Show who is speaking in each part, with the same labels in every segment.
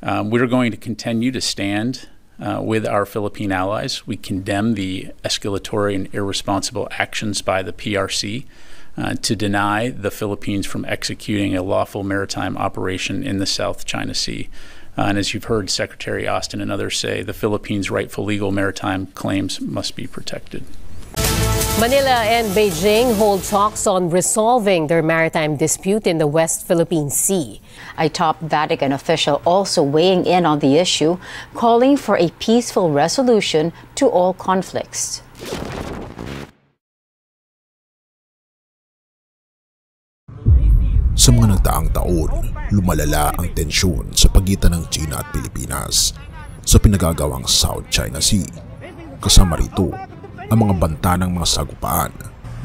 Speaker 1: We're going to continue to stand with our Philippine allies. We condemn the escalatory and irresponsible actions by the PRC to deny the Philippines from executing a lawful maritime operation in the South China Sea. And as you've heard Secretary Austin and others say, the Philippines' rightful legal maritime claims must be protected.
Speaker 2: Manila and Beijing hold talks on resolving their maritime dispute in the West Philippine Sea.
Speaker 3: A top Vatican official also weighing in on the issue, calling for a peaceful resolution to all conflicts.
Speaker 4: Sa mga nagdaang taon, lumalala ang tensyon sa pagitan ng China at Pilipinas sa pinagagawang South China Sea. Kasama rito ang mga banta ng mga sagupaan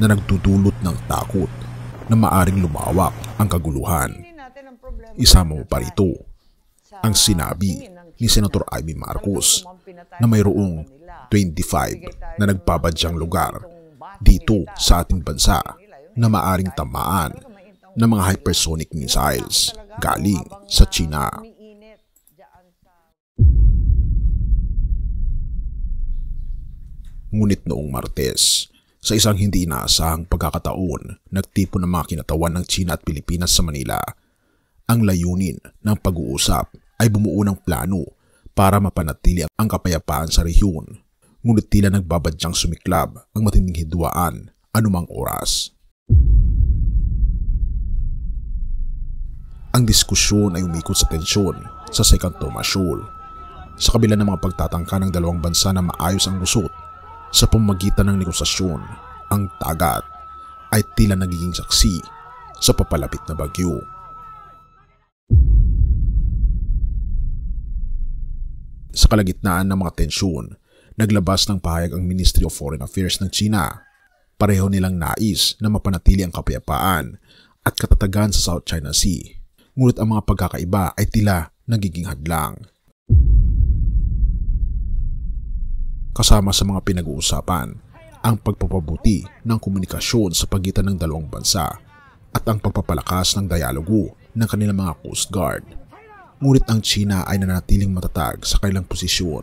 Speaker 4: na nagdudulot ng takot na maaring lumawak ang kaguluhan. Isama mo pa rito ang sinabi ni Senator Amy Marcos na mayroong 25 na nagbabadyang lugar dito sa ating bansa na maaring tamaan ng mga hypersonic missiles galing sa China. Ngunit noong Martes, sa isang hindi inaasahang pagkakataon, nagtipon ng mga kinatawan ng China at Pilipinas sa Manila. Ang layunin ng pag-uusap ay bumuo ng plano para mapanatili ang kapayapaan sa rehiyon. Ngunit tila nagbabadyang sumiklab ang matinding hidwaan anumang oras. Ang diskusyon ay umikot sa tensyon sa Second Thomas Shoal. Sa kabila ng mga pagtatangka ng dalawang bansa na maayos ang lusot, sa pamamagitan ng negosasyon, ang dagat ay tila nagiging saksi sa papalapit na bagyo. Sa kalagitnaan ng mga tensyon, naglabas ng pahayag ang Ministry of Foreign Affairs ng China. Pareho nilang nais na mapanatili ang kapayapaan at katatagan sa South China Sea. Ngunit ang mga pagkakaiba ay tila nagiging hadlang. Kasama sa mga pinag-uusapan, ang pagpapabuti ng komunikasyon sa pagitan ng dalawang bansa at ang pagpapalakas ng dialogo ng kanilang mga Coast Guard. Ngunit ang China ay nanatiling matatag sa kanilang posisyon.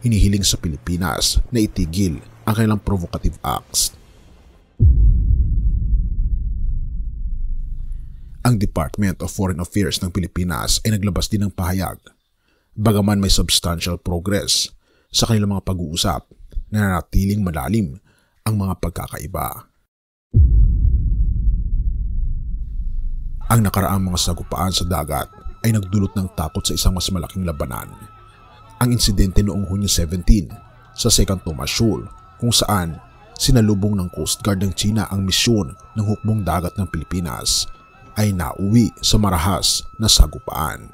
Speaker 4: Hinihiling sa Pilipinas na itigil ang kanilang provocative acts. Ang Department of Foreign Affairs ng Pilipinas ay naglabas din ng pahayag. Bagaman may substantial progress sa kanilang mga pag-uusap, nananatiling malalim ang mga pagkakaiba. Ang nakaraang mga sagupaan sa dagat ay nagdulot ng takot sa isang mas malaking labanan. Ang insidente noong Hunyo 17 sa Second Thomas Shoal kung saan sinalubong ng Coast Guard ng China ang misyon ng hukbong dagat ng Pilipinas ay nauwi sa marahas na sagupaan.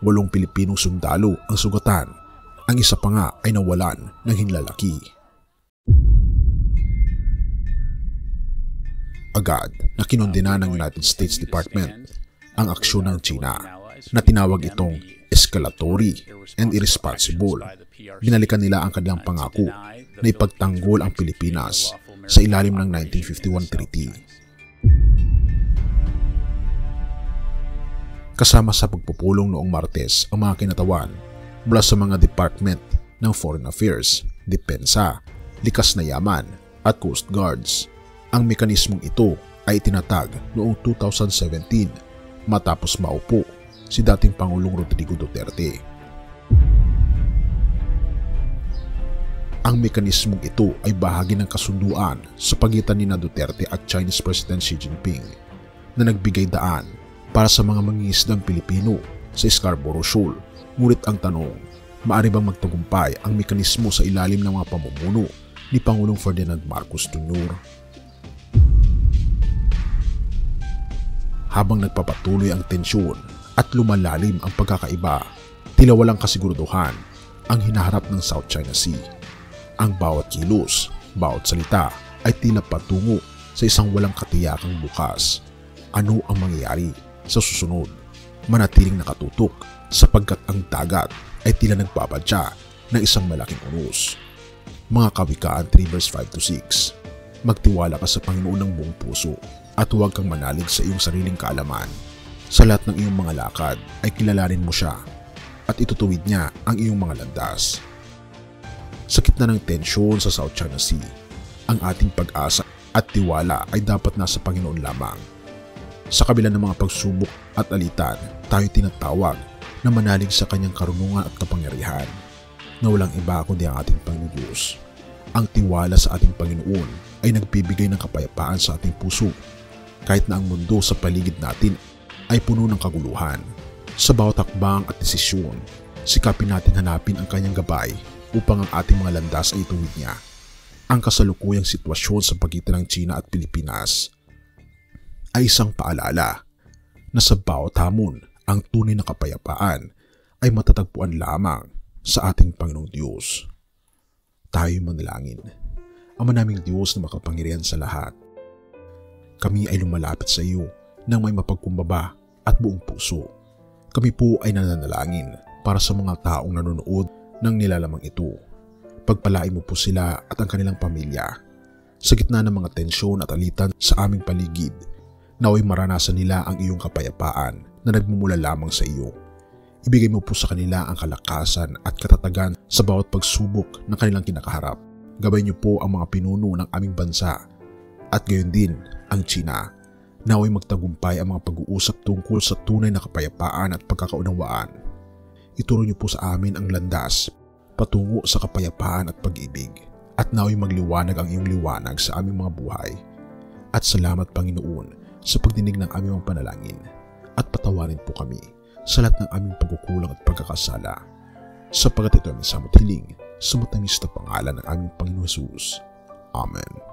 Speaker 4: 8 Pilipinong sundalo ang sugatan. Ang isa pa nga ay nawalan ng hinlalaki. Agad na kinondena ng United States Department ang aksyon ng China na tinawag itong escalatory and irresponsible. Binalikan nila ang kanilang pangako na ipagtanggol ang Pilipinas sa ilalim ng 1951 Treaty. Kasama sa pagpupulong noong Martes ang mga kinatawan mula sa mga Department ng Foreign Affairs, Depensa, Likas na Yaman at Coast Guards. Ang mekanismong ito ay itinatag noong 2017 matapos maupo si dating Pangulong Rodrigo Duterte. Ang mekanismong ito ay bahagi ng kasunduan sa pagitan ni Duterte at Chinese President Xi Jinping na nagbigay daan para sa mga mangingisdang Pilipino sa Scarborough Shoal. Ngunit ang tanong, maaari bang magtagumpay ang mekanismo sa ilalim ng mga pamumuno ni Pangulong Ferdinand Marcos Jr.? Habang nagpapatuloy ang tensyon at lumalalim ang pagkakaiba, tila walang kasiguraduhan ang hinaharap ng South China Sea. Ang bawat kilos, bawat salita ay tila patungo sa isang walang katiyakang bukas. Ano ang mangyayari sa susunod? Manatiling nakatutok sapagkat ang dagat ay tila nagbabadya ng isang malaking unos. Mga kawikaan 3 verse 5-6. Magtiwala ka sa Panginoon ng buong puso at huwag kang manalig sa iyong sariling kaalaman. Sa lahat ng iyong mga lakad ay kilalanin mo siya at itutuwid niya ang iyong mga landas. Sa gitna ng tensyon sa South China Sea, ang ating pag-asa at tiwala ay dapat nasa Panginoon lamang. Sa kabila ng mga pagsubok at alitan, tayo tinatawag na manalig sa kanyang karunungan at kapangyarihan na walang iba kundi ang ating Panginoon Diyos. Ang tiwala sa ating Panginoon ay nagbibigay ng kapayapaan sa ating puso kahit na ang mundo sa paligid natin ay puno ng kaguluhan. Sa bawat hakbang at desisyon, sikapin natin hanapin ang kanyang gabay upang ang ating mga landas ay ituwid niya. Ang kasalukuyang sitwasyon sa pagitan ng China at Pilipinas ay isang paalala na sa bawat hamon, ang tunay na kapayapaan ay matatagpuan lamang sa ating Panginoong Diyos. Tayo manalangin. Ama naming Diyos na makapangyarihan sa lahat, kami ay lumalapit sa iyo ng may mapagkumbaba at buong puso. Kami po ay nananalangin para sa mga taong nanonood ng nilalamang ito. Pagpalain mo po sila at ang kanilang pamilya. Sa gitna ng mga tensyon at alitan sa aming paligid, naway maranasan nila ang iyong kapayapaan na nagmumula lamang sa iyo. Ibigay mo po sa kanila ang kalakasan at katatagan sa bawat pagsubok ng kanilang kinakaharap. Gabay niyo po ang mga pinuno ng aming bansa at gayon din ang China. Naway magtagumpay ang mga pag-uusap tungkol sa tunay na kapayapaan at pagkakaunawaan. Ituro niyo po sa amin ang landas patungo sa kapayapaan at pag-ibig, at naway magliwanag ang iyong liwanag sa aming mga buhay. At salamat Panginoon sa pagdinig ng aming mga panalangin, at patawarin po kami sa lahat ng aming pagkukulang at pagkakasala, sapagat ito aming samot hiling sa matamis na pangalan ng aming Panginoon Jesus. Amen.